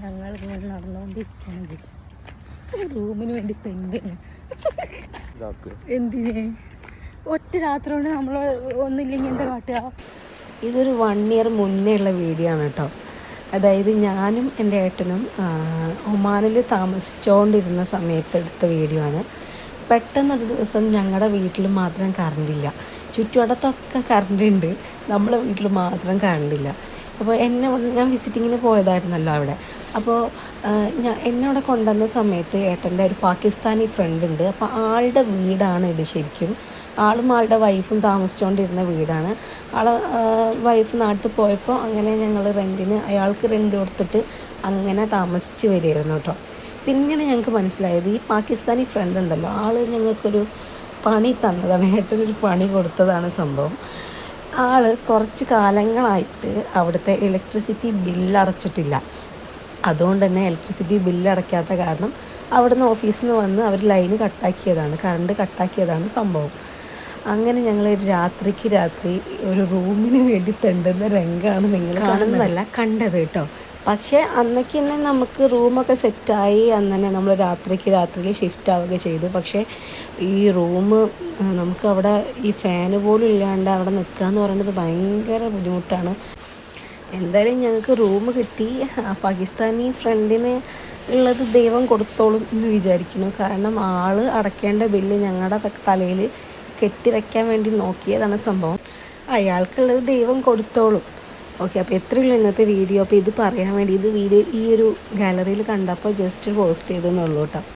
ഞങ്ങൾ ഇങ്ങനെ നടന്നുകൊണ്ടിരിക്കുകയാണ്. റൂമിന് വേണ്ടി തെങ്ങന് എന്തിന് ഒറ്റ രാത്രി കൊണ്ട് നമ്മൾ ഒന്നില്ലെങ്കിൽ എന്താ കാട്ടുക. ഇതൊരു 1 year മുന്നേ ഉള്ള വീഡിയോ ആണ് കേട്ടോ. അതായത് ഞാനും എൻ്റെ ഏട്ടനും ഒമാനിൽ താമസിച്ചുകൊണ്ടിരുന്ന സമയത്ത് എടുത്ത വീഡിയോ ആണ്. പെട്ടെന്നൊരു ദിവസം ഞങ്ങളുടെ വീട്ടിൽ മാത്രം കറണ്ടില്ല, ചുറ്റുവട്ടത്തൊക്കെ കറണ്ടുണ്ട്, നമ്മളെ വീട്ടിൽ മാത്രം കറണ്ടില്ല. അപ്പോൾ ഞാൻ വിസിറ്റിങ്ങിന് പോയതായിരുന്നല്ലോ അവിടെ. അപ്പോൾ എന്നെ അവിടെ കൊണ്ടുവന്ന സമയത്ത് ഏട്ടൻ്റെ ഒരു പാകിസ്ഥാനി ഫ്രണ്ട് ഉണ്ട്. അപ്പോൾ ആളുടെ വീടാണ് ഇത്. ശരിക്കും ആളും ആളുടെ വൈഫും താമസിച്ചുകൊണ്ടിരുന്ന വീടാണ്. ആളെ വൈഫ് നാട്ടിൽ പോയപ്പോൾ അങ്ങനെ ഞങ്ങൾ അയാൾക്ക് റെൻറ്റ് കൊടുത്തിട്ട് അങ്ങനെ താമസിച്ച് വരികയായിരുന്നു കേട്ടോ. പിന്നീട് ഞങ്ങൾക്ക് മനസ്സിലായത് ഈ പാകിസ്ഥാനി ഫ്രണ്ട് ഉണ്ടല്ലോ, ആൾ ഞങ്ങൾക്കൊരു പണി തന്നതാണ്, ഏട്ടനൊരു പണി കൊടുത്തതാണ് സംഭവം. ആൾ കുറച്ച് കാലങ്ങളായിട്ട് അവിടുത്തെ ഇലക്ട്രിസിറ്റി ബില്ലടച്ചിട്ടില്ല. അതുകൊണ്ട് തന്നെ ഇലക്ട്രിസിറ്റി ബില്ലടയ്ക്കാത്ത കാരണം അവിടുന്ന് ഓഫീസിൽ നിന്ന് വന്ന് അവർ ലൈന് കറണ്ട് കട്ടാക്കിയതാണ് സംഭവം. അങ്ങനെ ഞങ്ങൾ രാത്രിക്ക് രാത്രി ഒരു റൂമിന് വേണ്ടി തെണ്ടുന്ന രംഗമാണ് നിങ്ങൾ കാണുന്നതല്ല കണ്ടത് കേട്ടോ. പക്ഷേ അന്നേക്ക് തന്നെ നമുക്ക് റൂമൊക്കെ സെറ്റായി അന്ന് തന്നെ നമ്മൾ രാത്രിയിൽ ഷിഫ്റ്റ് ആവുക ചെയ്തു. പക്ഷേ ഈ റൂം നമുക്കവിടെ ഈ ഫാന് പോലും ഇല്ലാണ്ട് അവിടെ നിൽക്കുക എന്ന് പറയുന്നത് ഭയങ്കര ബുദ്ധിമുട്ടാണ്. എന്തായാലും ഞങ്ങൾക്ക് റൂം കിട്ടി. പാകിസ്ഥാനി ഫ്രണ്ടിന് ഉള്ളത് ദൈവം കൊടുത്തോളും എന്ന് വിചാരിക്കുന്നു. കാരണം ആൾ അടയ്ക്കേണ്ട ബില്ല് ഞങ്ങളുടെ തലയിൽ കെട്ടിവെക്കാൻ വേണ്ടി നോക്കിയതാണ് സംഭവം. അയാൾക്കുള്ളത് ദൈവം കൊടുത്തോളും. ഓക്കെ, അപ്പോൾ എത്രയുള്ളൂ ഇന്നത്തെ വീഡിയോ. അപ്പോൾ ഇത് പറയാൻ വേണ്ടി ഈ ഒരു ഗാലറിയിൽ കണ്ടപ്പോൾ ജസ്റ്റ് പോസ്റ്റ് ചെയ്തെന്നുള്ളൂ കേട്ടോ.